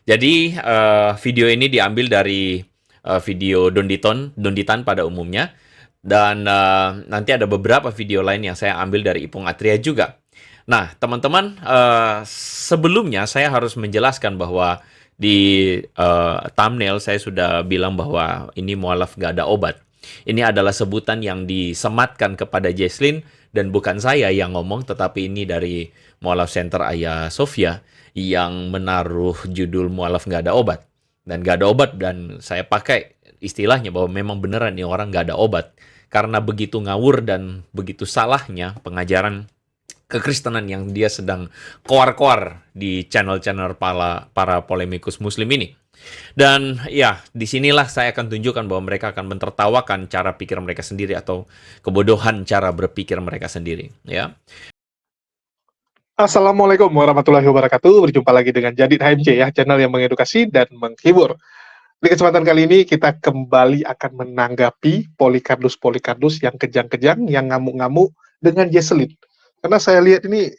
Jadi video ini diambil dari video Donditan pada umumnya, dan nanti ada beberapa video lain yang saya ambil dari Ipung Atria juga. Nah, teman-teman, sebelumnya saya harus menjelaskan bahwa di thumbnail saya sudah bilang bahwa ini mualaf gak ada obat. Ini adalah sebutan yang disematkan kepada Jesslyn, dan bukan saya yang ngomong, tetapi ini dari Mualaf Center Ayah Sofia yang menaruh judul mualaf nggak ada obat. Dan nggak ada obat, dan saya pakai istilahnya bahwa memang beneran nih orang nggak ada obat. Karena begitu ngawur dan begitu salahnya pengajaran kekristenan yang dia sedang koar-koar di channel-channel para polemikus muslim ini. Dan ya, disinilah saya akan tunjukkan bahwa mereka akan mentertawakan cara pikir mereka sendiri atau kebodohan cara berpikir mereka sendiri. Ya, Assalamualaikum warahmatullahi wabarakatuh. Berjumpa lagi dengan Jadid HMC ya, channel yang mengedukasi dan menghibur. Di kesempatan kali ini kita kembali akan menanggapi Polikardus yang kejang-kejang, yang ngamuk-ngamuk dengan Jesselyn. Karena saya lihat ini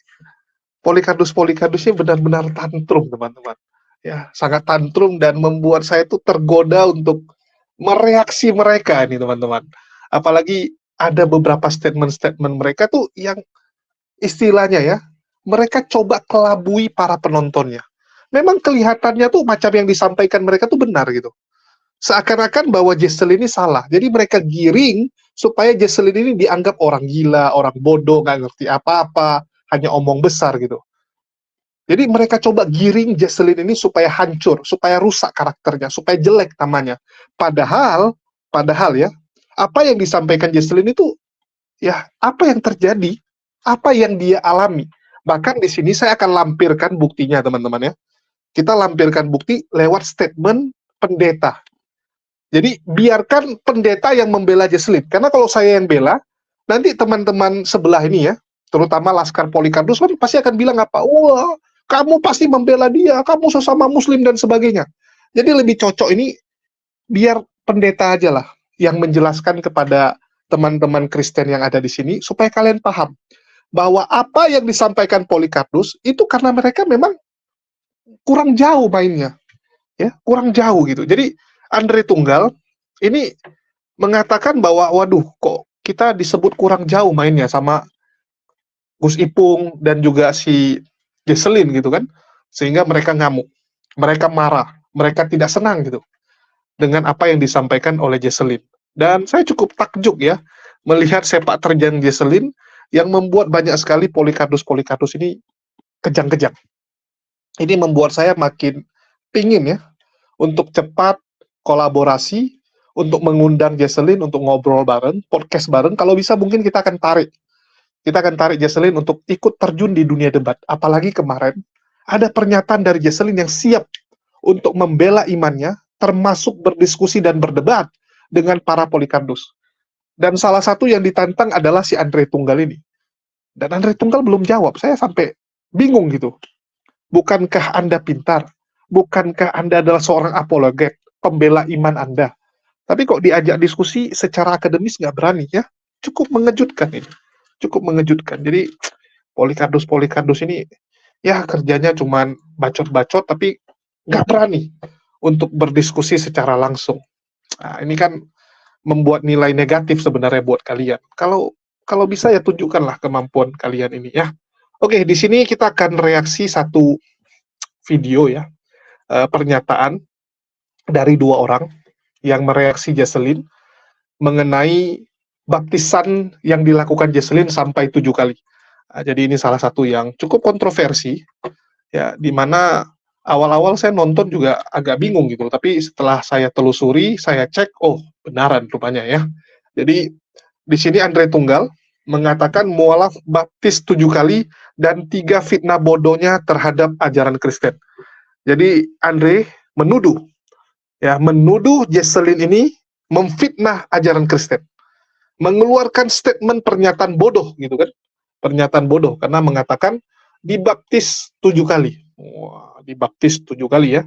Polikardusnya benar-benar tantrum, teman-teman. Ya, sangat tantrum dan membuat saya tuh tergoda untuk mereaksi mereka ini, teman-teman. Apalagi ada beberapa statement-statement mereka tuh yang istilahnya ya, mereka coba kelabui para penontonnya. Memang kelihatannya tuh macam yang disampaikan mereka tuh benar gitu. Seakan-akan bahwa Jesselyn ini salah. Jadi mereka giring supaya Jesselyn ini dianggap orang gila, orang bodoh, nggak ngerti apa-apa, hanya omong besar gitu. Jadi mereka coba giring Jesselyn ini supaya hancur, supaya rusak karakternya, supaya jelek namanya. Padahal ya, apa yang disampaikan Jesselyn itu, ya apa yang terjadi, apa yang dia alami. Bahkan di sini saya akan lampirkan buktinya, teman-teman ya. Kita lampirkan bukti lewat statement pendeta. Jadi biarkan pendeta yang membela Jesselyn. Karena kalau saya yang bela, nanti teman-teman sebelah ini ya, terutama Laskar Polikardus kan pasti akan bilang apa, wah kamu pasti membela dia, kamu sesama muslim dan sebagainya. Jadi lebih cocok ini biar pendeta aja lah yang menjelaskan kepada teman-teman Kristen yang ada di sini supaya kalian paham bahwa apa yang disampaikan Polikardus itu karena mereka memang kurang jauh mainnya, ya kurang jauh gitu. Jadi Andre Tunggal ini mengatakan bahwa waduh kok kita disebut kurang jauh mainnya sama Gus Ipung dan juga si Jesselyn gitu kan, sehingga mereka ngamuk, mereka marah, mereka tidak senang gitu dengan apa yang disampaikan oleh Jesselyn. Dan saya cukup takjub ya melihat sepak terjang Jesselyn yang membuat banyak sekali Polikardus ini kejang-kejang. Ini membuat saya makin pingin ya untuk cepat kolaborasi, untuk mengundang Jesselyn untuk ngobrol bareng, podcast bareng. Kalau bisa mungkin kita akan tarik Jesselyn untuk ikut terjun di dunia debat. Apalagi kemarin ada pernyataan dari Jesselyn yang siap untuk membela imannya, termasuk berdiskusi dan berdebat dengan para Polikardus. Dan salah satu yang ditantang adalah si Andre Tunggal ini. Dan Andre Tunggal belum jawab. Saya sampai bingung gitu. Bukankah Anda pintar? Bukankah Anda adalah seorang apologet, pembela iman Anda? Tapi kok diajak diskusi secara akademis nggak berani ya? Cukup mengejutkan ini. Cukup mengejutkan. Jadi Polikardus ini ya kerjanya cuman bacot-bacot tapi nggak berani untuk berdiskusi secara langsung. Nah, ini kan membuat nilai negatif sebenarnya buat kalian. Kalau bisa ya tunjukkanlah kemampuan kalian ini ya. Oke, di sini kita akan reaksi satu video ya, pernyataan dari dua orang yang mereaksi Jesselyn mengenai baptisan yang dilakukan Jesselyn sampai 7 kali. Nah, jadi ini salah satu yang cukup kontroversi ya, di mana awal-awal saya nonton juga agak bingung gitu, tapi setelah saya telusuri, saya cek, oh benaran rupanya ya. Jadi di sini Andre Tunggal mengatakan mualaf baptis 7 kali dan 3 fitnah bodohnya terhadap ajaran Kristen. Jadi Andre menuduh Jesselyn ini memfitnah ajaran Kristen, mengeluarkan statement pernyataan bodoh gitu kan, pernyataan bodoh karena mengatakan dibaptis 7 kali. Wah, dibaptis 7 kali ya.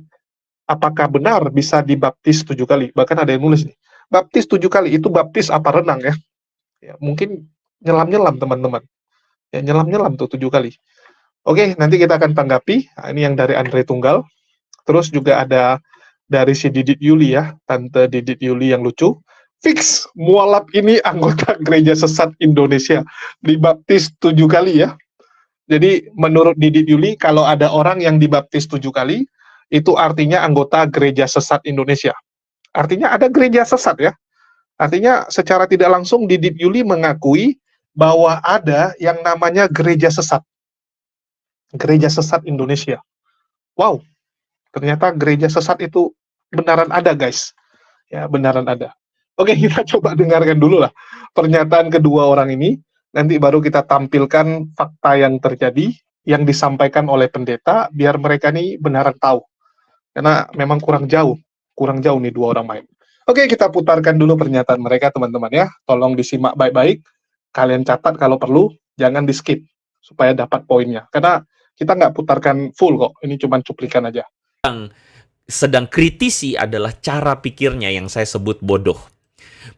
Apakah benar bisa dibaptis 7 kali? Bahkan ada yang nulis nih, baptis 7 kali itu baptis apa renang ya? Ya mungkin nyelam-nyelam teman-teman. Ya nyelam-nyelam tuh 7 kali. Oke, nanti kita akan tanggapi. Nah, ini yang dari Andre Tunggal. Terus juga ada dari si Didit Yuli ya, Tante Didit Yuli yang lucu. Fix, mualaf ini anggota Gereja Sesat Indonesia, dibaptis 7 kali ya. Jadi menurut Didit Yuli, kalau ada orang yang dibaptis 7 kali, itu artinya anggota Gereja Sesat Indonesia. Artinya ada gereja sesat ya. Artinya secara tidak langsung Didit Yuli mengakui bahwa ada yang namanya gereja sesat. Gereja Sesat Indonesia. Wow, ternyata gereja sesat itu benaran ada guys. Ya, benaran ada. Oke, kita coba dengarkan dulu lah pernyataan kedua orang ini. Nanti baru kita tampilkan fakta yang terjadi, yang disampaikan oleh pendeta, biar mereka nih benaran tahu. Karena memang kurang jauh nih dua orang main. Oke, kita putarkan dulu pernyataan mereka teman-teman ya. Tolong disimak baik-baik. Kalian catat kalau perlu, jangan di skip supaya dapat poinnya. Karena kita nggak putarkan full kok, ini cuma cuplikan aja. Yang sedang kritisi adalah cara pikirnya yang saya sebut bodoh.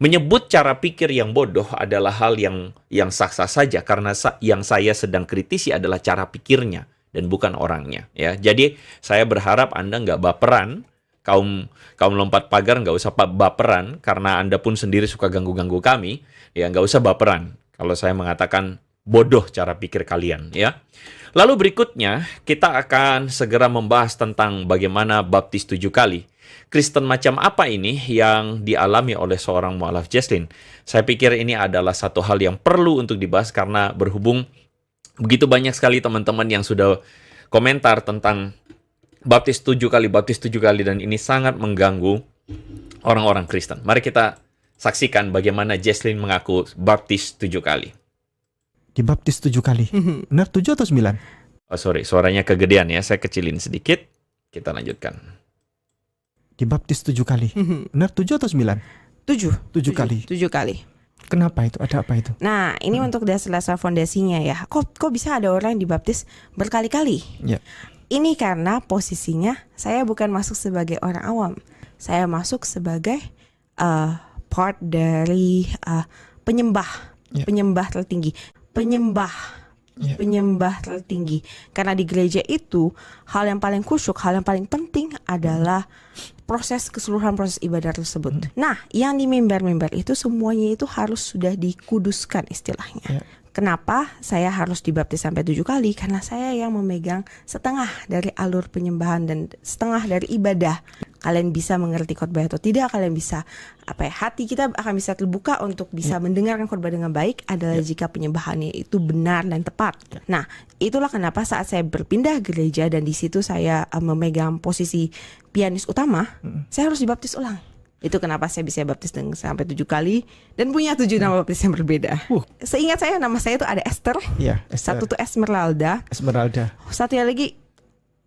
Menyebut cara pikir yang bodoh adalah hal yang sah-sah saja karena yang saya sedang kritisi adalah cara pikirnya dan bukan orangnya. Ya, jadi saya berharap Anda nggak baperan, kaum lompat pagar nggak usah baperan karena Anda pun sendiri suka ganggu-ganggu kami. Ya, nggak usah baperan kalau saya mengatakan bodoh cara pikir kalian. Ya. Lalu berikutnya kita akan segera membahas tentang bagaimana baptis 7 kali. Kristen macam apa ini yang dialami oleh seorang mualaf Jesslyn? Saya pikir ini adalah satu hal yang perlu untuk dibahas karena berhubung begitu banyak sekali teman-teman yang sudah komentar tentang baptis 7 kali, dan ini sangat mengganggu orang-orang Kristen. Mari kita saksikan bagaimana Jesslyn mengaku baptis 7 kali. Dibaptis 7 kali. Benar 7 atau 9? Oh sorry, suaranya kegedean ya, saya kecilin sedikit. Kita lanjutkan. Dibaptis 7 kali. Benar 7 atau 9? 7 kali. 7 kali. Kenapa itu? Ada apa itu? Nah, ini untuk dasar fondasinya ya. Kok bisa ada orang yang dibaptis berkali-kali? Ya. Ini karena posisinya saya bukan masuk sebagai orang awam. Saya masuk sebagai part dari penyembah. Ya. Penyembah tertinggi. Ya. Penyembah tertinggi. Karena di gereja itu hal yang paling khusyuk, hal yang paling penting adalah keseluruhan proses ibadah tersebut. Nah, yang di member-member itu semuanya itu harus sudah dikuduskan istilahnya. Ya. Kenapa saya harus dibaptis sampai 7 kali? Karena saya yang memegang setengah dari alur penyembahan dan setengah dari ibadah. Kalian bisa mengerti khotbah atau tidak, kalian bisa hati kita akan bisa terbuka untuk bisa mendengarkan khotbah dengan baik adalah jika penyembahannya itu benar dan tepat. Nah, itulah kenapa saat saya berpindah gereja dan di situ saya memegang posisi pianis utama, saya harus dibaptis ulang. Itu kenapa saya bisa baptis sampai 7 kali dan punya 7 nama baptis yang berbeda. Seingat saya nama saya itu ada Esther. Iya, Esther. Satu tuh Esmeralda. Satunya lagi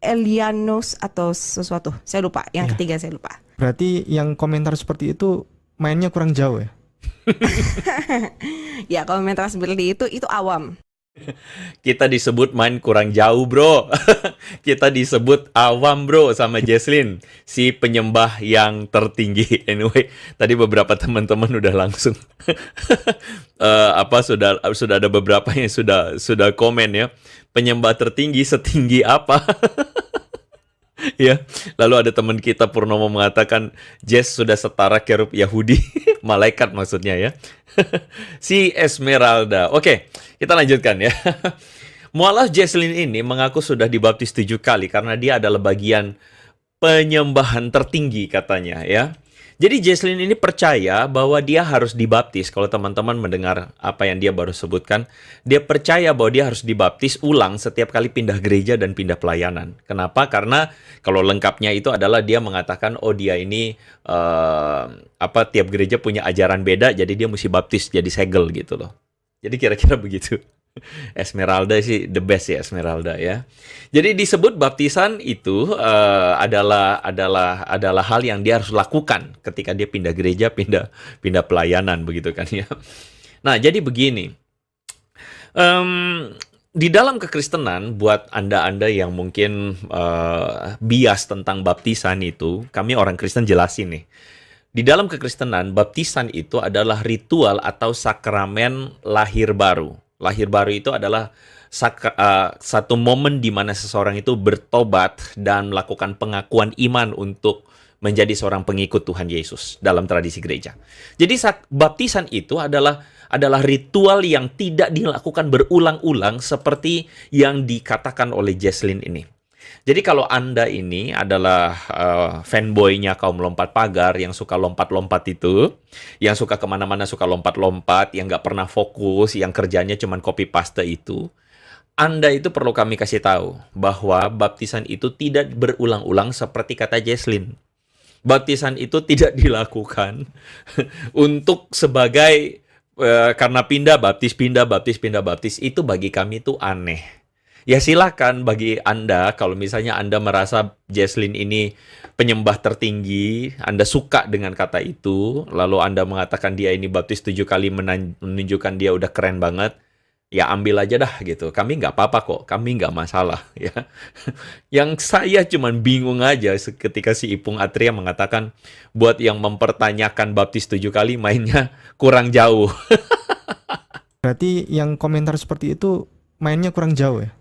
Elianos atau sesuatu. Saya lupa. Yang ketiga saya lupa. Berarti yang komentar seperti itu mainnya kurang jauh ya? Ya, komentar seperti itu awam. Kita disebut main kurang jauh, bro. Kita disebut awam, bro, sama Jesslyn, si penyembah yang tertinggi. Anyway, tadi beberapa teman-teman udah langsung sudah ada beberapa yang sudah komen ya. Penyembah tertinggi setinggi apa? Ya, lalu ada teman kita Purnomo mengatakan Jess sudah setara kerub Yahudi, malaikat maksudnya ya. Si Esmeralda. Oke, kita lanjutkan ya. Mualaf Jesslyn ini mengaku sudah dibaptis 7 kali karena dia adalah bagian penyembahan tertinggi katanya ya. Jadi Jesslyn ini percaya bahwa dia harus dibaptis. Kalau teman-teman mendengar apa yang dia baru sebutkan, dia percaya bahwa dia harus dibaptis ulang setiap kali pindah gereja dan pindah pelayanan. Kenapa? Karena kalau lengkapnya itu adalah dia mengatakan, oh dia ini tiap gereja punya ajaran beda, jadi dia mesti baptis jadi segel gitu loh. Jadi kira-kira begitu. Esmeralda sih the best ya, Esmeralda ya. Jadi disebut baptisan itu adalah hal yang dia harus lakukan ketika dia pindah gereja, pindah pelayanan begitu kan ya. Nah, jadi begini. Di dalam kekristenan, buat Anda yang mungkin bias tentang baptisan itu, kami orang Kristen jelasin nih. Di dalam kekristenan, baptisan itu adalah ritual atau sakramen lahir baru. Lahir baru itu adalah satu momen di mana seseorang itu bertobat dan melakukan pengakuan iman untuk menjadi seorang pengikut Tuhan Yesus dalam tradisi gereja. Jadi baptisan itu adalah ritual yang tidak dilakukan berulang-ulang seperti yang dikatakan oleh Jesslyn ini. Jadi kalau Anda ini adalah fanboy-nya kaum lompat pagar yang suka lompat-lompat itu, yang suka kemana-mana suka lompat-lompat, yang nggak pernah fokus, yang kerjanya cuma copy-paste itu, Anda itu perlu kami kasih tahu bahwa baptisan itu tidak berulang-ulang seperti kata Jesslyn. Baptisan itu tidak dilakukan untuk sebagai karena pindah baptis, itu bagi kami itu aneh. Ya silakan bagi Anda, kalau misalnya Anda merasa Jesslyn ini penyembah tertinggi, Anda suka dengan kata itu, lalu Anda mengatakan dia ini baptis 7 kali menunjukkan dia udah keren banget, ya ambil aja dah gitu. Kami nggak apa-apa kok, kami nggak masalah ya. Yang saya cuman bingung aja ketika si Ipung Atria mengatakan buat yang mempertanyakan baptis 7 kali mainnya kurang jauh. Berarti yang komentar seperti itu mainnya kurang jauh ya?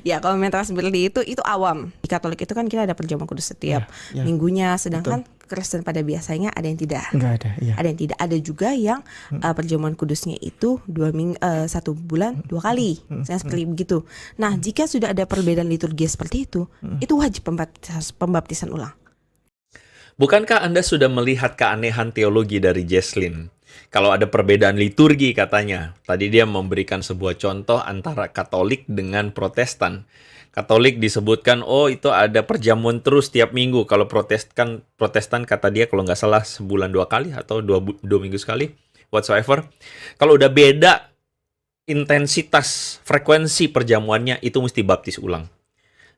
Ya komentar seperti itu awam. Di Katolik itu kan kita ada perjamuan kudus setiap minggunya, sedangkan Kristen pada biasanya ada yang tidak. Enggak ada, iya. Ada yang tidak. Ada juga yang perjamuan kudusnya itu 1 bulan 2 kali. Saya seperti begitu. Nah, jika sudah ada perbedaan liturgi seperti itu wajib pembaptisan ulang. Bukankah Anda sudah melihat keanehan teologi dari Jesslyn? Kalau ada perbedaan liturgi katanya. Tadi dia memberikan sebuah contoh antara Katolik dengan Protestan. Katolik disebutkan, oh itu ada perjamuan terus tiap minggu. Kalau Protestan kata dia kalau nggak salah sebulan 2 kali atau 2 minggu sekali, whatsoever. Kalau udah beda intensitas, frekuensi perjamuannya, itu mesti baptis ulang.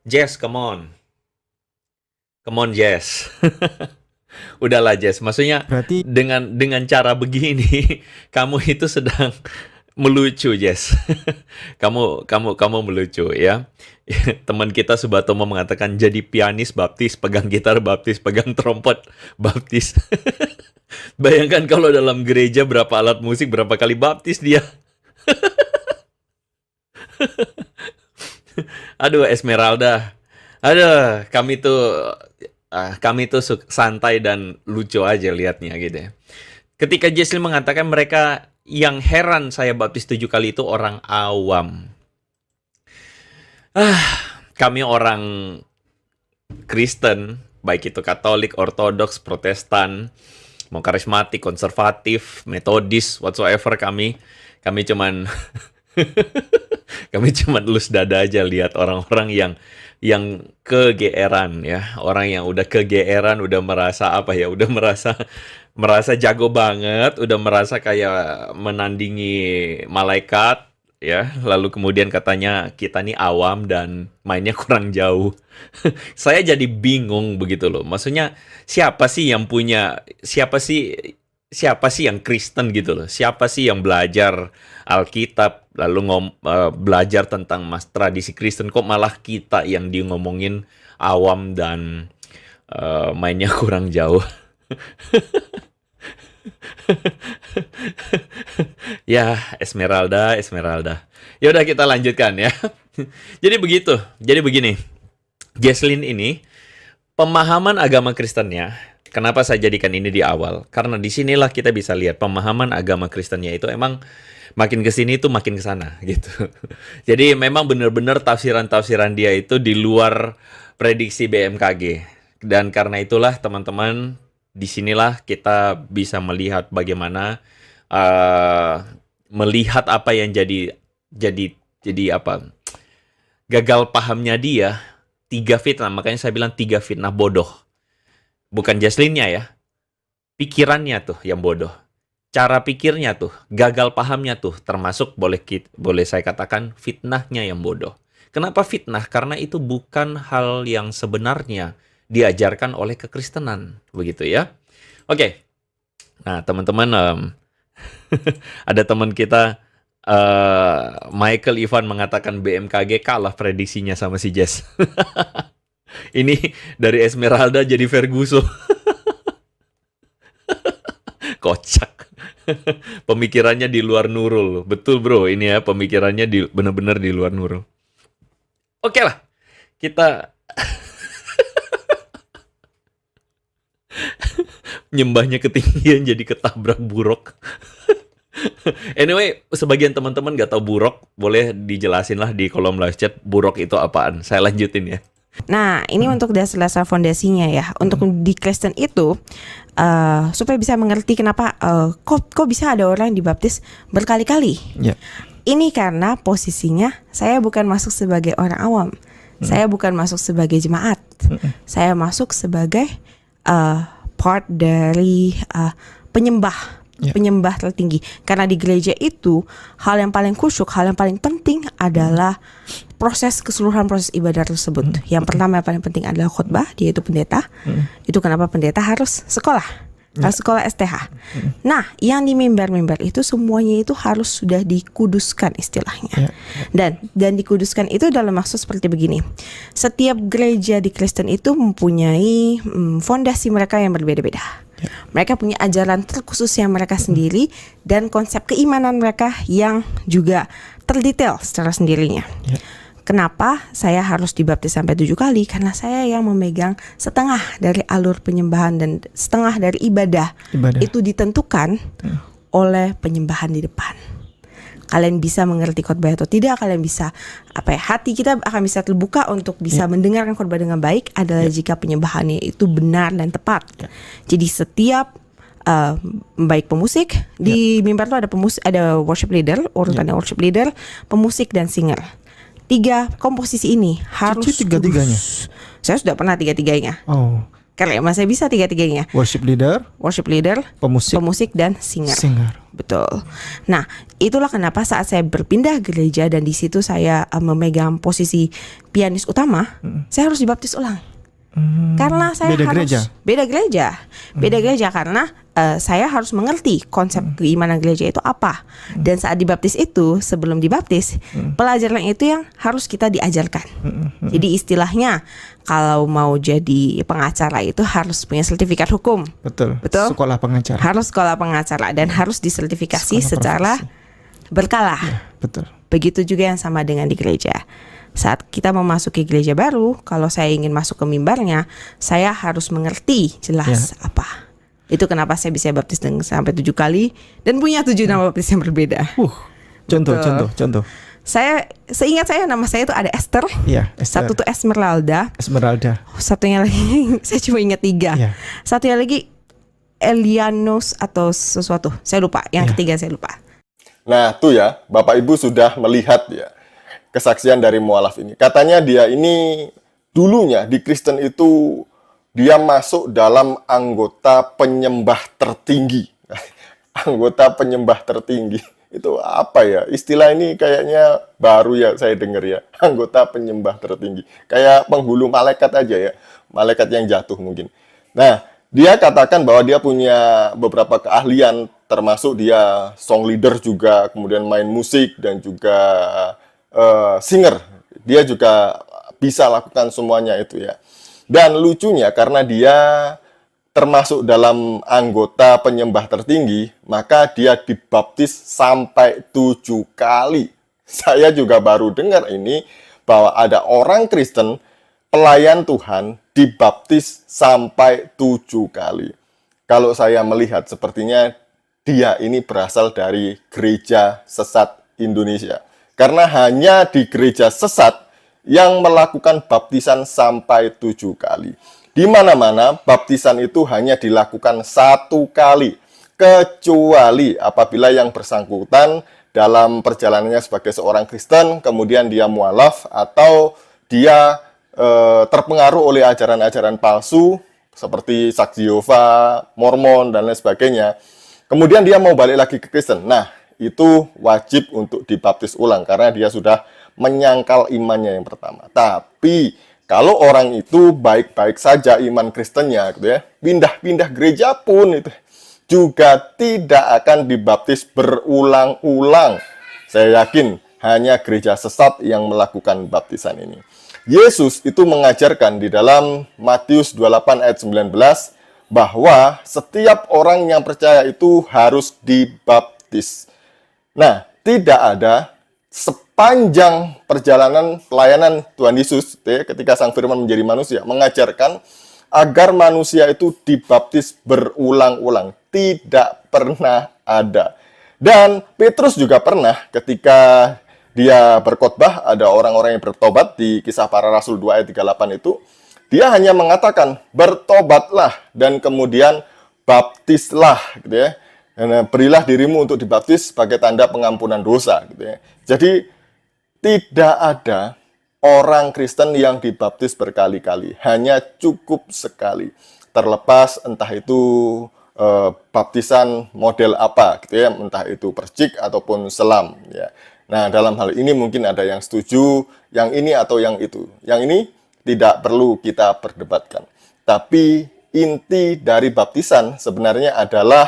Jess, come on. Come on, Jess. Udahlah, Jess. Maksudnya Berarti dengan cara begini, kamu itu sedang melucu, Jess. kamu melucu ya. Teman kita Subatomo mengatakan jadi pianis baptis, pegang gitar baptis, pegang trompet baptis. Bayangkan kalau dalam gereja berapa alat musik, berapa kali baptis dia. Aduh, Esmeralda. Aduh, kami tuh santai dan lucu aja liatnya gitu ya. Ketika Jesslyn mengatakan mereka yang heran saya baptis 7 kali itu orang awam. Kami orang Kristen, baik itu Katolik, Ortodoks, Protestan, mau karismatik, konservatif, metodis, whatsoever kami cuman kami cuman elus dada aja lihat orang-orang yang kegeeran ya, orang yang udah kegeeran, udah merasa apa ya, udah merasa jago banget, udah merasa kayak menandingi malaikat ya, lalu kemudian katanya kita nih awam dan mainnya kurang jauh. Saya jadi bingung begitu loh. Maksudnya siapa sih yang yang Kristen gitu loh? Siapa sih yang belajar Alkitab lalu belajar tentang tradisi Kristen, kok malah kita yang ngomongin awam dan mainnya kurang jauh. Ya, Esmeralda. Ya udah kita lanjutkan ya. Jadi begini. Jesslyn ini pemahaman agama Kristennya, kenapa saya jadikan ini di awal? Karena disinilah kita bisa lihat pemahaman agama Kristennya itu emang makin kesini tuh makin kesana gitu. Jadi memang benar-benar tafsiran-tafsiran dia itu di luar prediksi BMKG. Dan karena itulah teman-teman, disinilah kita bisa melihat bagaimana melihat apa yang jadi apa gagal pahamnya dia. 3 fitnah, makanya saya bilang 3 fitnah bodoh. Bukan Jesslyn-nya ya, pikirannya tuh yang bodoh. Cara pikirnya tuh, gagal pahamnya tuh, termasuk boleh saya katakan fitnahnya yang bodoh. Kenapa fitnah? Karena itu bukan hal yang sebenarnya diajarkan oleh kekristenan, begitu ya. Oke. Nah, teman-teman, ada teman kita Michael Ivan mengatakan BMKG kalah prediksinya sama si Jess. Ini dari Esmeralda jadi Ferguson. Kocak. Pemikirannya di luar Nurul. Betul bro, ini ya pemikirannya benar-benar di luar Nurul. Oke lah, kita nyembahnya ketinggian jadi ketabrak buruk. Anyway, sebagian teman-teman nggak tahu buruk, boleh dijelasin lah di kolom live chat buruk itu apaan. Saya lanjutin ya. Nah, ini untuk dasar-dasar fondasinya ya. Untuk di Kristen itu, supaya bisa mengerti kenapa kok bisa ada orang yang dibaptis berkali-kali. Ya. Ini karena posisinya saya bukan masuk sebagai orang awam, saya bukan masuk sebagai jemaat, saya masuk sebagai part dari penyembah. Ya. Penyembah tertinggi. Karena di gereja itu hal yang paling khusyuk, hal yang paling penting adalah keseluruhan proses ibadah tersebut. Yang pertama yang paling penting adalah khotbah, dia itu pendeta. Itu kenapa pendeta harus sekolah, harus sekolah STH. Nah, yang di mimbar-mimbar itu semuanya itu harus sudah dikuduskan istilahnya. Dan dikuduskan itu dalam maksud seperti begini. Setiap gereja di Kristen itu mempunyai fondasi mereka yang berbeda-beda. Mereka punya ajaran terkhusus yang mereka sendiri dan konsep keimanan mereka yang juga terdetail secara sendirinya. Kenapa saya harus dibaptis sampai 7 kali? Karena saya yang memegang setengah dari alur penyembahan dan setengah dari ibadah. Itu ditentukan oleh penyembahan di depan. Kalian bisa mengerti khotbah atau tidak, kalian bisa hati kita akan bisa terbuka untuk bisa mendengarkan khotbah dengan baik adalah jika penyembahannya itu benar dan tepat. Jadi setiap baik pemusik di mimbar itu ada worship leader, urutannya worship leader, pemusik dan singer. 3 komposisi ini harus tiga-tiganya. Saya sudah pernah 3-tiganya. Oh. Karena saya bisa 3-tiganya. Worship leader, pemusik dan singer. Betul. Nah, itulah kenapa saat saya berpindah gereja dan di situ saya memegang posisi pianis utama, saya harus dibaptis ulang. Karena saya beda gereja karena saya harus mengerti konsep keimanan gereja itu apa. Dan saat dibaptis itu, sebelum dibaptis, pelajaran itu yang harus kita diajarkan. Jadi istilahnya kalau mau jadi pengacara itu harus punya sertifikat hukum. Betul. Sekolah pengacara. Harus sekolah pengacara dan harus disertifikasi secara berkala. Betul. Begitu juga yang sama dengan di gereja. Saat kita memasuki gereja baru, kalau saya ingin masuk ke mimbarnya, saya harus mengerti jelas apa. Itu kenapa saya bisa baptis sampai 7 kali dan punya 7 nama baptis yang berbeda. Contoh. Seingat saya nama saya itu ada Esther. Esther. Satu tuh Esmeralda. Satunya lagi saya cuma ingat 3. Satunya lagi Elianos atau sesuatu. Saya lupa. Yang ketiga saya lupa. Nah, tuh ya, Bapak Ibu sudah melihat ya kesaksian dari mualaf ini. Katanya dia ini dulunya di Kristen itu dia masuk dalam anggota penyembah tertinggi. Anggota penyembah tertinggi. Itu apa ya? Istilah ini kayaknya baru ya saya dengar ya. Anggota penyembah tertinggi. Kayak penghulu malaikat aja ya. Malaikat yang jatuh mungkin. Nah, dia katakan bahwa dia punya beberapa keahlian, termasuk dia song leader juga, kemudian main musik dan juga singer. Dia juga bisa lakukan semuanya itu ya. Dan lucunya karena dia termasuk dalam anggota penyembah tertinggi, maka dia dibaptis sampai 7 kali. Saya juga baru dengar ini bahwa ada orang Kristen pelayan Tuhan dibaptis sampai 7 kali. Kalau saya melihat sepertinya dia ini berasal dari gereja sesat Indonesia. Karena hanya di gereja sesat yang melakukan baptisan sampai 7 kali. Di mana-mana baptisan itu hanya dilakukan 1 kali. Kecuali apabila yang bersangkutan dalam perjalanannya sebagai seorang Kristen, kemudian dia mualaf atau dia terpengaruh oleh ajaran-ajaran palsu, seperti Saksi Yehova, Mormon, dan lain sebagainya. Kemudian dia mau balik lagi ke Kristen. Nah, itu wajib untuk dibaptis ulang karena dia sudah menyangkal imannya yang pertama. Tapi kalau orang itu baik-baik saja iman Kristennya gitu ya, pindah-pindah gereja pun itu juga tidak akan dibaptis berulang-ulang. Saya yakin hanya gereja sesat yang melakukan baptisan ini. Yesus itu mengajarkan di dalam Matius 28 ayat 19 bahwa setiap orang yang percaya itu harus dibaptis. Nah, tidak ada sepanjang perjalanan pelayanan Tuhan Yesus ketika Sang Firman menjadi manusia mengajarkan agar manusia itu dibaptis berulang-ulang. Tidak pernah ada. Dan Petrus juga pernah ketika dia berkhotbah, ada orang-orang yang bertobat di Kisah Para Rasul 2 ayat 38 itu, dia hanya mengatakan, bertobatlah dan kemudian baptislah, gitu ya. Dan berilah dirimu untuk dibaptis sebagai tanda pengampunan dosa, gitu ya. Jadi tidak ada orang Kristen yang dibaptis berkali-kali, hanya cukup sekali. Terlepas entah itu baptisan model apa, gitu ya, entah itu percik ataupun selam, ya. Nah, dalam hal ini mungkin ada yang setuju, yang ini atau yang itu. Yang ini tidak perlu kita perdebatkan. Tapi inti dari baptisan sebenarnya adalah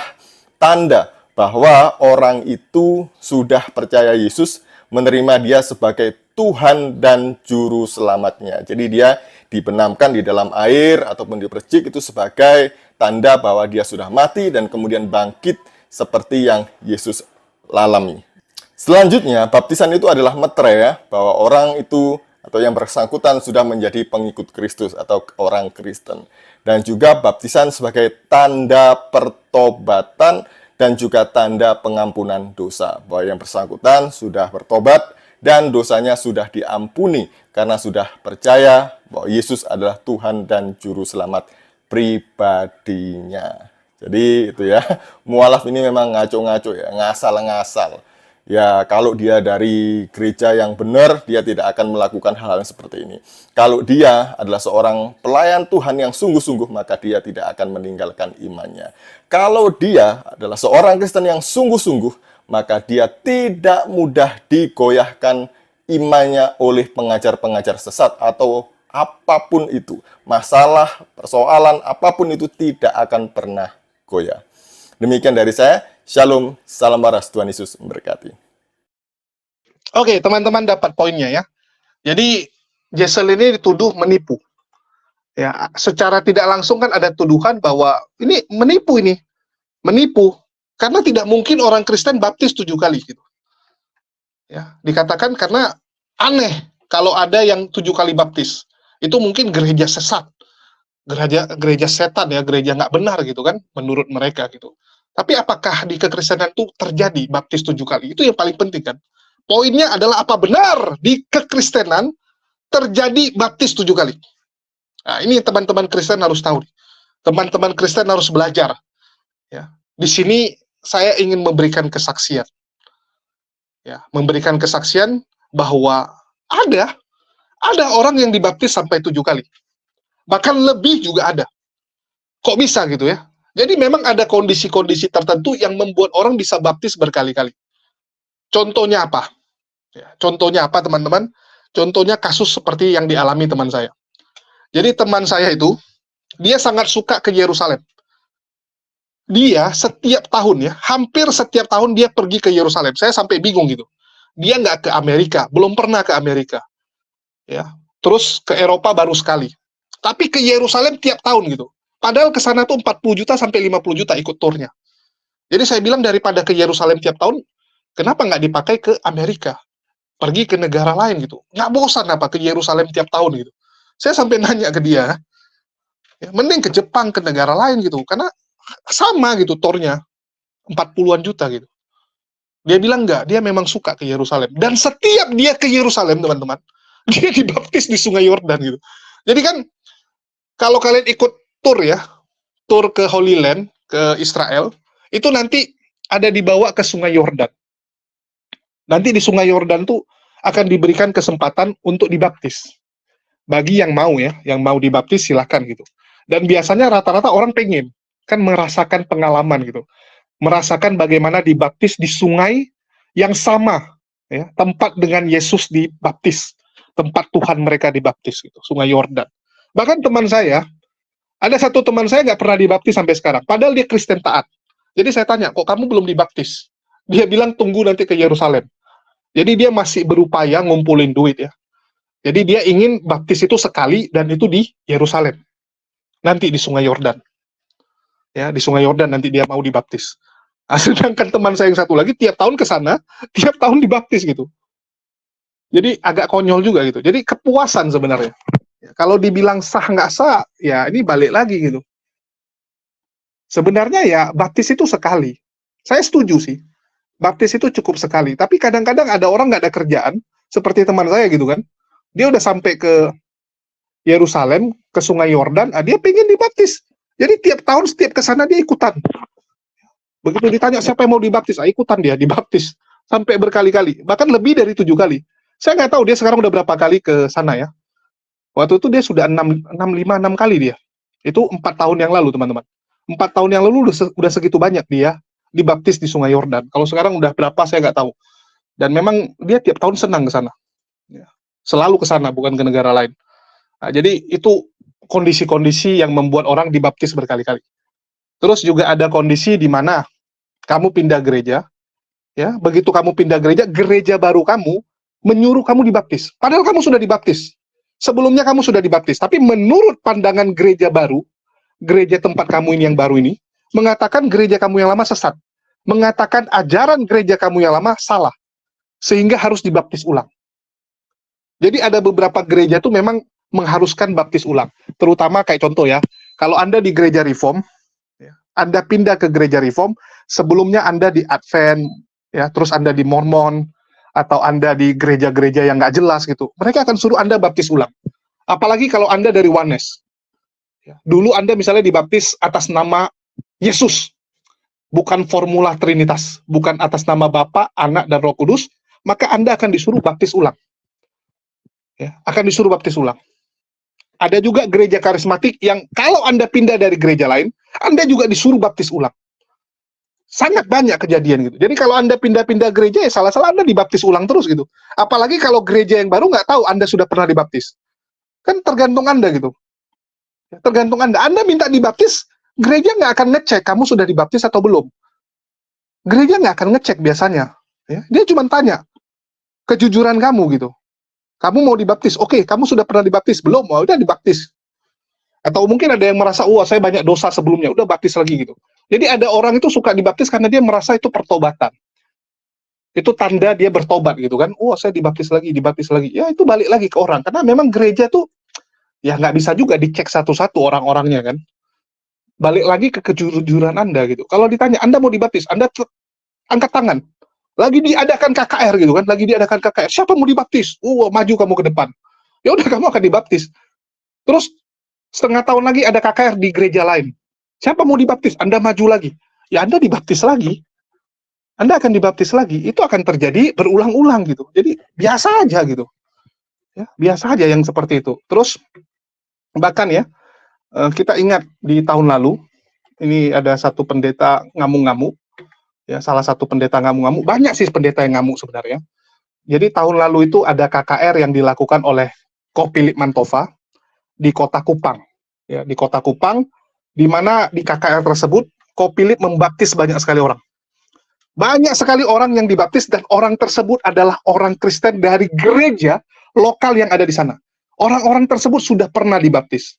tanda bahwa orang itu sudah percaya Yesus, menerima dia sebagai Tuhan dan Juru Selamatnya. Jadi dia dibenamkan di dalam air ataupun dipercik itu sebagai tanda bahwa dia sudah mati dan kemudian bangkit seperti yang Yesus alami. Selanjutnya, baptisan itu adalah metre ya, bahwa orang itu atau yang bersangkutan sudah menjadi pengikut Kristus atau orang Kristen. Dan juga baptisan sebagai tanda pertobatan dan juga tanda pengampunan dosa. Bahwa yang bersangkutan sudah bertobat dan dosanya sudah diampuni karena sudah percaya bahwa Yesus adalah Tuhan dan Juru Selamat pribadinya. Jadi itu ya, mualaf ini memang ngaco-ngaco ya, ngasal-ngasal. Ya, kalau dia dari gereja yang benar, dia tidak akan melakukan hal-hal seperti ini. Kalau dia adalah seorang pelayan Tuhan yang sungguh-sungguh, maka dia tidak akan meninggalkan imannya. Kalau dia adalah seorang Kristen yang sungguh-sungguh, maka dia tidak mudah digoyahkan imannya oleh pengajar-pengajar sesat atau apapun itu. Masalah, persoalan, apapun itu tidak akan pernah goyah. Demikian dari saya. Shalom, salam waras, Tuhan Yesus memberkati. Oke, teman-teman dapat poinnya ya. Jadi Jessel ini dituduh menipu. Ya, secara tidak langsung kan ada tuduhan bahwa ini menipu ini. Menipu. Karena tidak mungkin orang Kristen baptis 7 kali gitu. Ya, dikatakan karena aneh kalau ada yang 7 kali baptis. Itu mungkin gereja sesat. Gereja setan ya, gereja nggak benar gitu kan menurut mereka gitu. Tapi apakah di kekristenan itu terjadi baptis 7 kali? Itu yang paling penting kan. Poinnya adalah apa benar di kekristenan terjadi baptis 7 kali. Nah, ini teman-teman Kristen harus tahu. Teman-teman Kristen harus belajar. Ya. Di sini saya ingin memberikan kesaksian. Ya, memberikan kesaksian bahwa ada orang yang dibaptis sampai 7 kali. Bahkan lebih juga ada. Kok bisa gitu ya? Jadi memang ada kondisi-kondisi tertentu yang membuat orang bisa baptis berkali-kali. Contohnya apa? Ya, contohnya apa teman-teman? Contohnya kasus seperti yang dialami teman saya. Jadi teman saya itu, dia sangat suka ke Yerusalem. Dia setiap tahun ya, hampir setiap tahun dia pergi ke Yerusalem. Saya sampai bingung gitu. Dia nggak ke Amerika, belum pernah ke Amerika. Ya, terus ke Eropa baru sekali. Tapi ke Yerusalem tiap tahun gitu. Padahal ke sana tuh 40 juta sampai 50 juta ikut turnya. Jadi saya bilang daripada ke Yerusalem tiap tahun, kenapa nggak dipakai ke Amerika? Pergi ke negara lain gitu. Nggak bosan apa ke Yerusalem tiap tahun gitu. Saya sampai nanya ke dia, ya, mending ke Jepang, ke negara lain gitu. Karena sama gitu turnya, 40-an juta gitu. Dia bilang nggak, dia memang suka ke Yerusalem. Dan setiap dia ke Yerusalem, teman-teman, dia dibaptis di Sungai Yordan gitu. Jadi kan, kalau kalian ikut tur ya, tur ke Holy Land, ke Israel, itu nanti ada dibawa ke Sungai Yordan. Nanti di Sungai Yordan tuh akan diberikan kesempatan untuk dibaptis. Bagi yang mau ya, yang mau dibaptis silahkan gitu. Dan biasanya rata-rata orang pengen, kan merasakan pengalaman gitu. Merasakan bagaimana dibaptis di sungai yang sama, ya, tempat dengan Yesus dibaptis. Tempat Tuhan mereka dibaptis gitu, Sungai Yordan. Bahkan teman saya, ada satu teman saya nggak pernah dibaptis sampai sekarang, padahal dia Kristen taat. Jadi saya tanya, kok kamu belum dibaptis? Dia bilang tunggu nanti ke Yerusalem. Jadi dia masih berupaya ngumpulin duit ya. Jadi dia ingin baptis itu sekali dan itu di Yerusalem. Nanti di Sungai Yordan. ya di Sungai Yordan nanti dia mau dibaptis. Nah, sedangkan teman saya yang satu lagi tiap tahun ke sana, tiap tahun dibaptis gitu. Jadi agak konyol juga gitu. Jadi kepuasan sebenarnya. Ya, kalau dibilang sah nggak sah, ya ini balik lagi gitu. Sebenarnya ya baptis itu sekali. Saya setuju sih. Baptis itu cukup sekali. Tapi kadang-kadang ada orang nggak ada kerjaan, seperti teman saya gitu kan. Dia udah sampai ke Yerusalem, ke Sungai Yordan, dia pengen dibaptis. Jadi tiap tahun setiap ke sana dia ikutan. Begitu ditanya siapa yang mau dibaptis, ikutan dia dibaptis sampai berkali-kali, bahkan lebih dari 7 kali. Saya nggak tahu dia sekarang udah berapa kali ke sana ya. Waktu itu dia sudah 6 kali dia. Itu 4 tahun yang lalu teman-teman. 4 tahun yang lalu udah segitu banyak dia dibaptis di Sungai Yordan. Kalau sekarang udah berapa saya nggak tahu. Dan memang dia tiap tahun senang ke sana. Ya. Selalu ke sana, bukan ke negara lain. Nah, jadi itu kondisi-kondisi yang membuat orang dibaptis berkali-kali. Terus juga ada kondisi di mana kamu pindah gereja, ya, begitu kamu pindah gereja, gereja baru kamu menyuruh kamu dibaptis. Padahal kamu sudah dibaptis. Sebelumnya kamu sudah dibaptis, tapi menurut pandangan gereja baru, gereja tempat kamu ini yang baru ini, mengatakan gereja kamu yang lama sesat. Mengatakan ajaran gereja kamu yang lama salah. Sehingga harus dibaptis ulang. Jadi ada beberapa gereja itu memang mengharuskan baptis ulang. Terutama kayak contoh ya, kalau Anda di gereja Reform, Anda pindah ke gereja Reform, sebelumnya Anda di Advent, ya, terus Anda di Mormon, atau Anda di gereja-gereja yang nggak jelas gitu, mereka akan suruh Anda baptis ulang. Apalagi kalau Anda dari Oneness. Ya, dulu Anda misalnya dibaptis atas nama Yesus, bukan formula Trinitas, bukan atas nama Bapa, Anak, dan Roh Kudus, maka Anda akan disuruh baptis ulang. Ya, akan disuruh baptis ulang. Ada juga gereja karismatik yang kalau Anda pindah dari gereja lain, Anda juga disuruh baptis ulang. Sangat banyak kejadian gitu. Jadi kalau Anda pindah-pindah gereja, ya salah-salah Anda dibaptis ulang terus gitu. Apalagi kalau gereja yang baru nggak tahu Anda sudah pernah dibaptis. Kan tergantung Anda gitu. Tergantung Anda. Anda minta dibaptis, gereja nggak akan ngecek kamu sudah dibaptis atau belum. Gereja nggak akan ngecek biasanya. Ya. Dia cuma tanya kejujuran kamu gitu. Kamu mau dibaptis? Oke, kamu sudah pernah dibaptis? Belum? Oh, udah dibaptis. Atau mungkin ada yang merasa, wah saya banyak dosa sebelumnya, udah baptis lagi gitu. Jadi ada orang itu suka dibaptis karena dia merasa itu pertobatan. Itu tanda dia bertobat gitu kan. Wah saya dibaptis lagi, dibaptis lagi. Ya itu balik lagi ke orang. Karena memang gereja tuh, ya nggak bisa juga dicek satu-satu orang-orangnya kan. Balik lagi ke kejujuran Anda gitu. Kalau ditanya, Anda mau dibaptis? Anda angkat tangan. Lagi diadakan KKR gitu kan, lagi diadakan KKR. Siapa mau dibaptis? Maju kamu ke depan. Ya udah kamu akan dibaptis. Terus setengah tahun lagi ada KKR di gereja lain. Siapa mau dibaptis? Anda maju lagi. Ya Anda dibaptis lagi. Anda akan dibaptis lagi. Itu akan terjadi berulang-ulang gitu. Jadi biasa aja gitu. Ya, biasa aja yang seperti itu. Terus bahkan ya, kita ingat di tahun lalu, ini ada satu pendeta ngamuk-ngamuk. Ya, salah satu pendeta ngamuk-ngamuk, banyak sih pendeta yang ngamuk sebenarnya. Jadi tahun lalu itu ada KKR yang dilakukan oleh Ko Philip Mantova di Kota Kupang. Ya, di Kota Kupang, di mana di KKR tersebut Ko Philip membaptis banyak sekali orang. Banyak sekali orang yang dibaptis dan orang tersebut adalah orang Kristen dari gereja lokal yang ada di sana. Orang-orang tersebut sudah pernah dibaptis.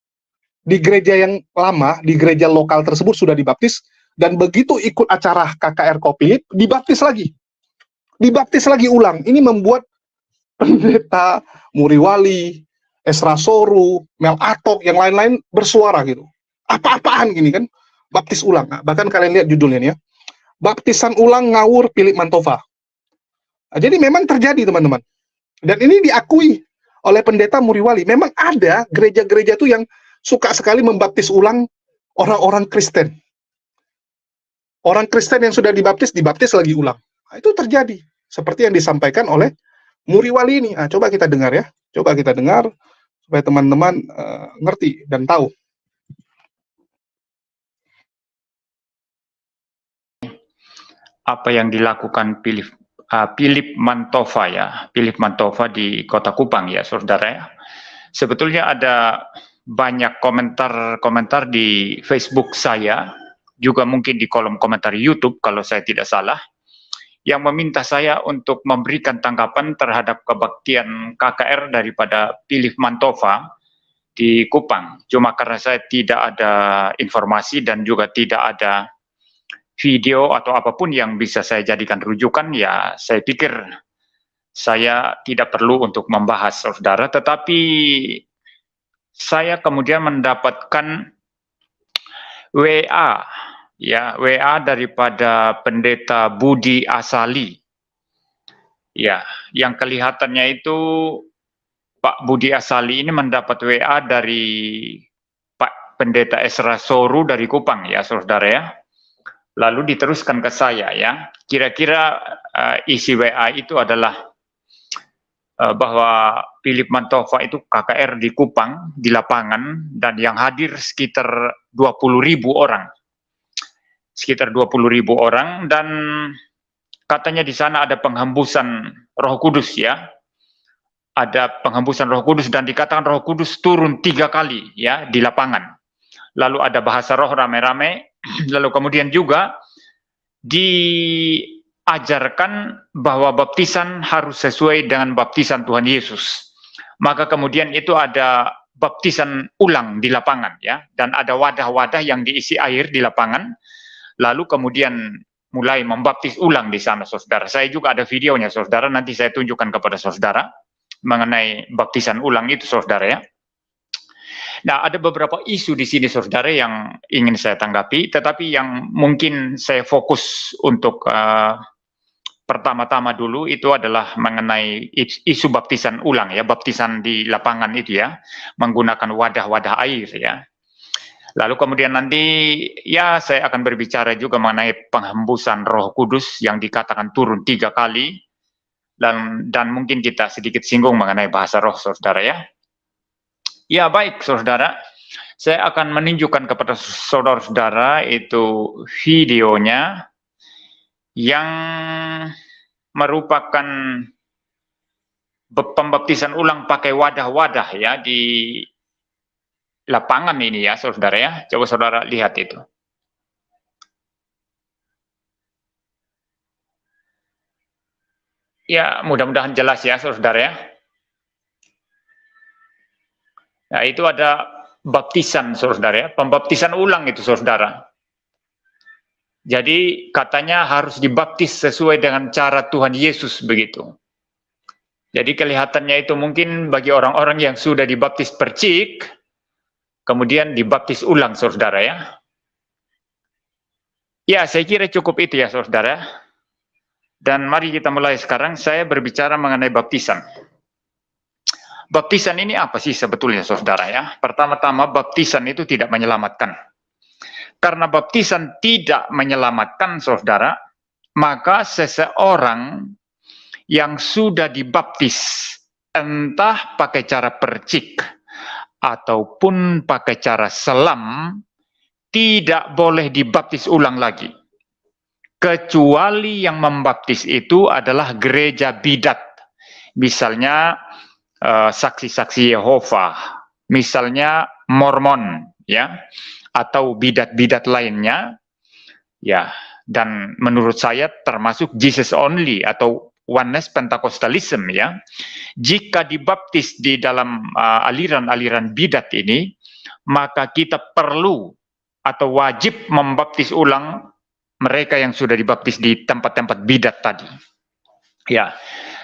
Di gereja yang lama, di gereja lokal tersebut sudah dibaptis. Dan begitu ikut acara KKR Ko Philip, dibaptis lagi. Dibaptis lagi ulang. Ini membuat pendeta, Muriwali, Esra Soru, Mel Atok, yang lain-lain bersuara gitu. Apa-apaan gini kan? Baptis ulang. Nah, bahkan kalian lihat judulnya nih ya. Baptisan ulang ngawur Philip Mantova. Nah, jadi memang terjadi teman-teman. Dan ini diakui oleh pendeta Muriwali. Memang ada gereja-gereja itu yang suka sekali membaptis ulang orang-orang Kristen. Orang Kristen yang sudah dibaptis lagi ulang. Nah, itu terjadi. Seperti yang disampaikan oleh Muriwali ini. Nah, coba kita dengar ya. Coba kita dengar supaya teman-teman ngerti dan tahu. Apa yang dilakukan Philip Mantova ya. Philip Mantova di Kota Kupang ya, saudara ya. Sebetulnya ada banyak komentar di Facebook saya, juga mungkin di kolom komentar YouTube kalau saya tidak salah, yang meminta saya untuk memberikan tanggapan terhadap kebaktian KKR daripada Philip Mantova di Kupang. Cuma karena saya tidak ada informasi dan juga tidak ada video atau apapun yang bisa saya jadikan rujukan, ya saya pikir saya tidak perlu untuk membahas, saudara. Tetapi saya kemudian mendapatkan WA, ya, WA daripada Pendeta Budi Asali. Ya, yang kelihatannya itu Pak Budi Asali ini mendapat WA dari Pak Pendeta Esra Soru dari Kupang, ya, saudara ya. Lalu diteruskan ke saya, ya. Kira-kira isi WA itu adalah bahwa Philip Mantova itu KKR di Kupang, di lapangan, dan yang hadir sekitar 20.000 orang. Sekitar 20.000 orang, dan katanya di sana ada penghembusan Roh Kudus, ya. Ada penghembusan Roh Kudus, dan dikatakan Roh Kudus turun 3 kali, ya, di lapangan. Lalu ada bahasa roh rame-rame, lalu kemudian juga diajarkan bahwa baptisan harus sesuai dengan baptisan Tuhan Yesus. Maka kemudian itu ada baptisan ulang di lapangan, ya, dan ada wadah-wadah yang diisi air di lapangan. Lalu kemudian mulai membaptis ulang di sana, saudara. Saya juga ada videonya, saudara. Nanti saya tunjukkan kepada saudara mengenai baptisan ulang itu, saudara, ya. Nah, ada beberapa isu di sini, saudara, yang ingin saya tanggapi, tetapi yang mungkin saya fokus untuk pertama-tama dulu itu adalah mengenai isu baptisan ulang, ya, baptisan di lapangan itu, ya, menggunakan wadah-wadah air, ya. Lalu kemudian nanti, ya, saya akan berbicara juga mengenai penghembusan Roh Kudus yang dikatakan turun 3 kali, dan mungkin kita sedikit singgung mengenai bahasa roh, saudara, ya. Ya, baik, saudara. Saya akan menunjukkan kepada saudara-saudara itu videonya yang merupakan pembaptisan ulang pakai wadah-wadah, ya, di lapangan ini, ya, saudara, ya. Coba saudara lihat itu. Ya, mudah-mudahan jelas, ya, saudara, ya. Nah, itu ada baptisan, saudara, ya, pembaptisan ulang itu, saudara. Jadi katanya harus dibaptis sesuai dengan cara Tuhan Yesus, begitu. Jadi kelihatannya itu mungkin bagi orang-orang yang sudah dibaptis percik, kemudian dibaptis ulang, saudara, ya. Ya, saya kira cukup itu, ya, saudara. Dan mari kita mulai sekarang. Saya berbicara mengenai baptisan. Baptisan ini apa sih sebetulnya, saudara, ya? Pertama-tama, baptisan itu tidak menyelamatkan. Karena baptisan tidak menyelamatkan, saudara, maka seseorang yang sudah dibaptis, entah pakai cara percik ataupun pakai cara selam, tidak boleh dibaptis ulang lagi. Kecuali yang membaptis itu adalah gereja bidat. Misalnya saksi-saksi Yehova, misalnya Mormon, ya, atau bidat-bidat lainnya, ya, dan menurut saya termasuk Jesus only atau Oneness Pentecostalism, ya. Jika dibaptis di dalam aliran-aliran bidat ini, maka kita perlu atau wajib membaptis ulang mereka yang sudah dibaptis di tempat-tempat bidat tadi, ya.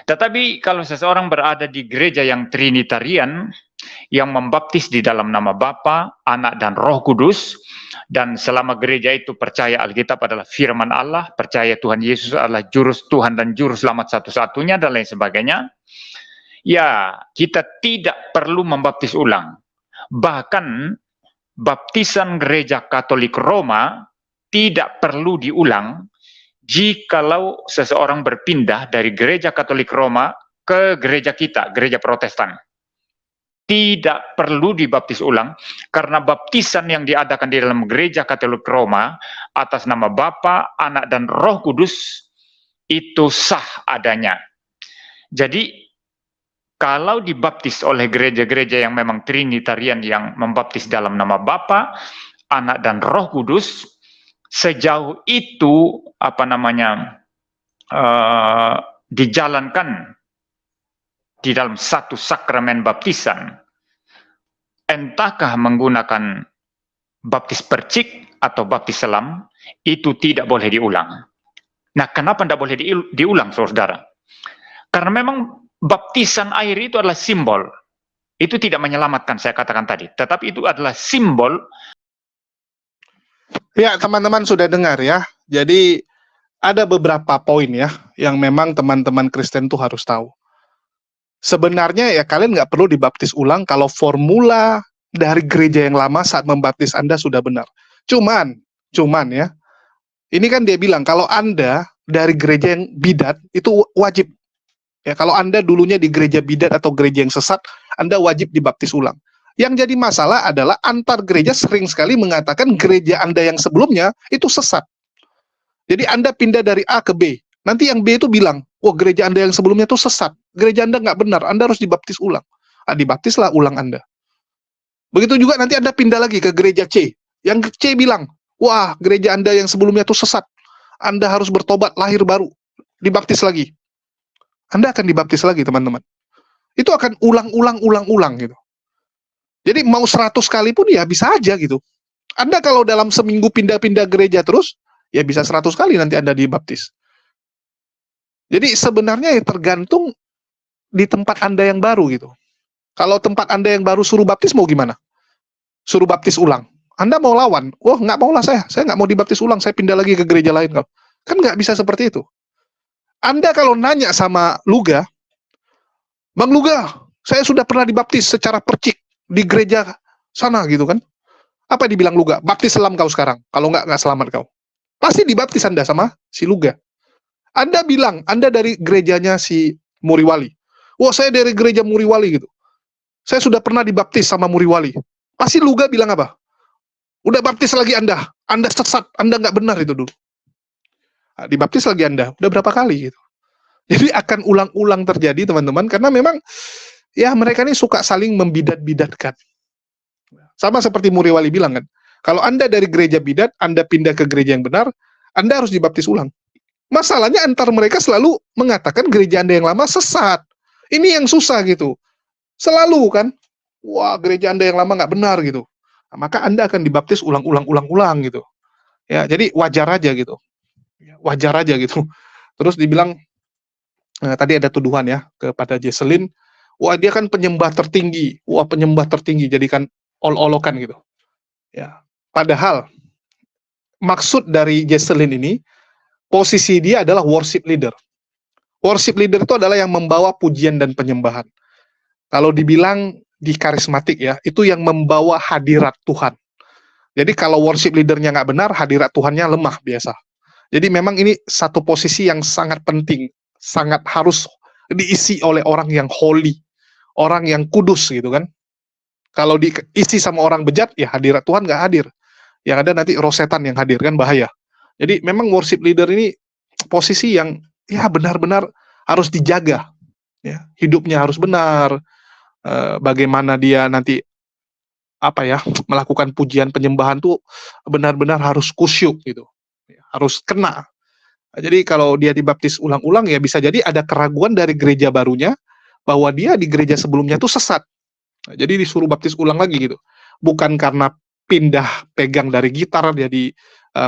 Tetapi kalau seseorang berada di gereja yang Trinitarian, yang membaptis di dalam nama Bapa, Anak, dan Roh Kudus, dan selama gereja itu percaya Alkitab adalah firman Allah, percaya Tuhan Yesus adalah juru Tuhan dan juru selamat satu-satunya, dan lain sebagainya, ya, kita tidak perlu membaptis ulang. Bahkan baptisan gereja Katolik Roma tidak perlu diulang jikalau seseorang berpindah dari gereja Katolik Roma ke gereja kita, gereja Protestan. Tidak perlu dibaptis ulang, karena baptisan yang diadakan di dalam gereja Katolik Roma atas nama Bapa, Anak, dan Roh Kudus itu sah adanya. Jadi, kalau dibaptis oleh gereja-gereja yang memang Trinitarian yang membaptis dalam nama Bapa, Anak, dan Roh Kudus, sejauh itu dijalankan di dalam satu sakramen baptisan, entahkah menggunakan baptis percik atau baptis selam, itu tidak boleh diulang. Nah, kenapa tidak boleh diulang, saudara? Karena memang baptisan air itu adalah simbol. Itu tidak menyelamatkan, saya katakan tadi. Tetapi itu adalah simbol. Ya, teman-teman sudah dengar ya. Jadi ada beberapa poin ya yang memang teman-teman Kristen tuh harus tahu. Sebenarnya ya kalian nggak perlu dibaptis ulang kalau formula dari gereja yang lama saat membaptis Anda sudah benar. Cuman ya, ini kan dia bilang kalau Anda dari gereja yang bidat itu wajib. Ya, kalau Anda dulunya di gereja bidat atau gereja yang sesat, Anda wajib dibaptis ulang. Yang jadi masalah adalah antar gereja sering sekali mengatakan gereja Anda yang sebelumnya itu sesat. Jadi Anda pindah dari A ke B. Nanti yang B itu bilang, wah gereja Anda yang sebelumnya itu sesat. Gereja Anda nggak benar, Anda harus dibaptis ulang. Dibaptislah ulang Anda. Begitu juga nanti Anda pindah lagi ke gereja C. Yang C bilang, wah gereja Anda yang sebelumnya itu sesat. Anda harus bertobat, lahir baru. Dibaptis lagi. Anda akan dibaptis lagi, teman-teman. Itu akan ulang-ulang gitu. Jadi mau 100 kali pun ya bisa aja gitu. Anda kalau dalam seminggu pindah-pindah gereja terus, ya bisa 100 kali nanti Anda dibaptis. Jadi sebenarnya ya tergantung di tempat Anda yang baru gitu. Kalau tempat Anda yang baru suruh baptis mau gimana? Suruh baptis ulang. Anda mau lawan? Wah nggak mau lah saya nggak mau dibaptis ulang, saya pindah lagi ke gereja lain. Kan nggak bisa seperti itu. Anda kalau nanya sama Luga, Bang Luga, saya sudah pernah dibaptis secara percik di gereja sana gitu kan. Apa dibilang Luga? Baptis selam kau sekarang. Kalau nggak selamat kau. Pasti dibaptis Anda sama si Luga. Anda bilang, Anda dari gerejanya si Muriwali. Wah, saya dari gereja Muriwali gitu. Saya sudah pernah dibaptis sama Muriwali. Pasti Luga bilang apa? Udah baptis lagi Anda sesat, Anda nggak benar itu dulu. Dibaptis lagi Anda, udah berapa kali gitu. Jadi akan ulang-ulang terjadi teman-teman, karena memang ya mereka ini suka saling membidat-bidatkan. Sama seperti Muriwali bilang kan, kalau Anda dari gereja bidat, Anda pindah ke gereja yang benar, Anda harus dibaptis ulang. Masalahnya antar mereka selalu mengatakan gereja Anda yang lama sesat. Ini yang susah gitu. Selalu kan, wah gereja Anda yang lama nggak benar gitu. Nah, maka Anda akan dibaptis ulang-ulang gitu. Ya, jadi wajar aja gitu. Wajar aja gitu. Terus dibilang, tadi ada tuduhan ya kepada Jesselyn, wah dia kan penyembah tertinggi, jadikan ol-olokan gitu. Ya, padahal maksud dari Jesselyn ini, posisi dia adalah worship leader. Worship leader itu adalah yang membawa pujian dan penyembahan. Kalau dibilang di karismatik ya, itu yang membawa hadirat Tuhan. Jadi kalau worship leadernya nggak benar, hadirat Tuhannya lemah biasa. Jadi memang ini satu posisi yang sangat penting, sangat harus diisi oleh orang yang holy, orang yang kudus gitu kan. Kalau diisi sama orang bejat, ya hadirat Tuhan nggak hadir. Yang ada nanti roh setan yang hadir, kan bahaya. Jadi memang worship leader ini posisi yang ya benar-benar harus dijaga. Ya, hidupnya harus benar, bagaimana dia nanti melakukan pujian penyembahan tuh benar-benar harus kusyuk gitu. Harus kena. Jadi kalau dia dibaptis ulang-ulang ya bisa jadi ada keraguan dari gereja barunya bahwa dia di gereja sebelumnya tuh sesat. Jadi disuruh baptis ulang lagi gitu. Bukan karena pindah pegang dari gitar jadi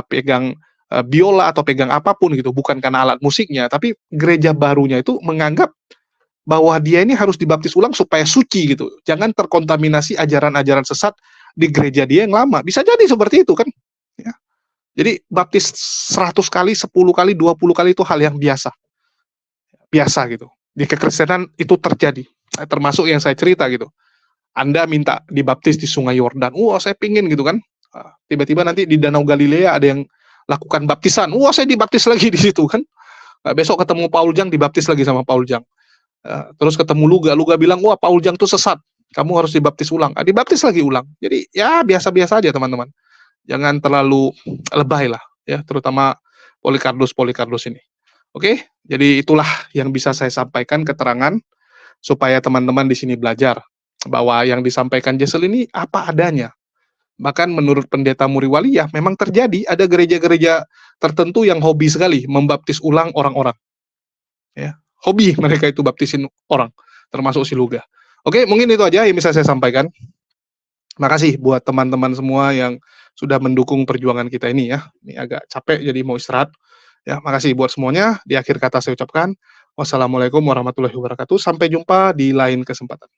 pegang biola atau pegang apapun gitu, bukan karena alat musiknya, tapi gereja barunya itu menganggap bahwa dia ini harus dibaptis ulang supaya suci gitu. Jangan terkontaminasi ajaran-ajaran sesat di gereja dia yang lama. Bisa jadi seperti itu kan. Ya. Jadi baptis 100 kali, 10 kali, 20 kali itu hal yang biasa. Biasa gitu. Di kekristenan itu terjadi. Termasuk yang saya cerita gitu. Anda minta dibaptis di Sungai Yordan. Wah, saya pingin gitu kan. Tiba-tiba nanti di Danau Galilea ada yang lakukan baptisan. Wah, saya dibaptis lagi di situ kan. Besok ketemu Paul Jang, dibaptis lagi sama Paul Jang. Terus ketemu Luga bilang, wah Paul Jang tuh sesat. Kamu harus dibaptis ulang. Dibaptis lagi ulang. Jadi ya biasa-biasa aja teman-teman. Jangan terlalu lebay lah, ya, terutama Polycarpus ini. Oke, jadi itulah yang bisa saya sampaikan keterangan supaya teman-teman di sini belajar bahwa yang disampaikan Jesselyn ini apa adanya. Bahkan menurut pendeta Muriwali ya memang terjadi ada gereja-gereja tertentu yang hobi sekali membaptis ulang orang-orang. Ya, hobi mereka itu baptisin orang, termasuk si Luga. Oke, mungkin itu aja yang bisa saya sampaikan. Makasih buat teman-teman semua yang sudah mendukung perjuangan kita ini ya. Ini agak capek jadi mau istirahat. Ya, makasih buat semuanya. Di akhir kata saya ucapkan wassalamualaikum warahmatullahi wabarakatuh. Sampai jumpa di lain kesempatan.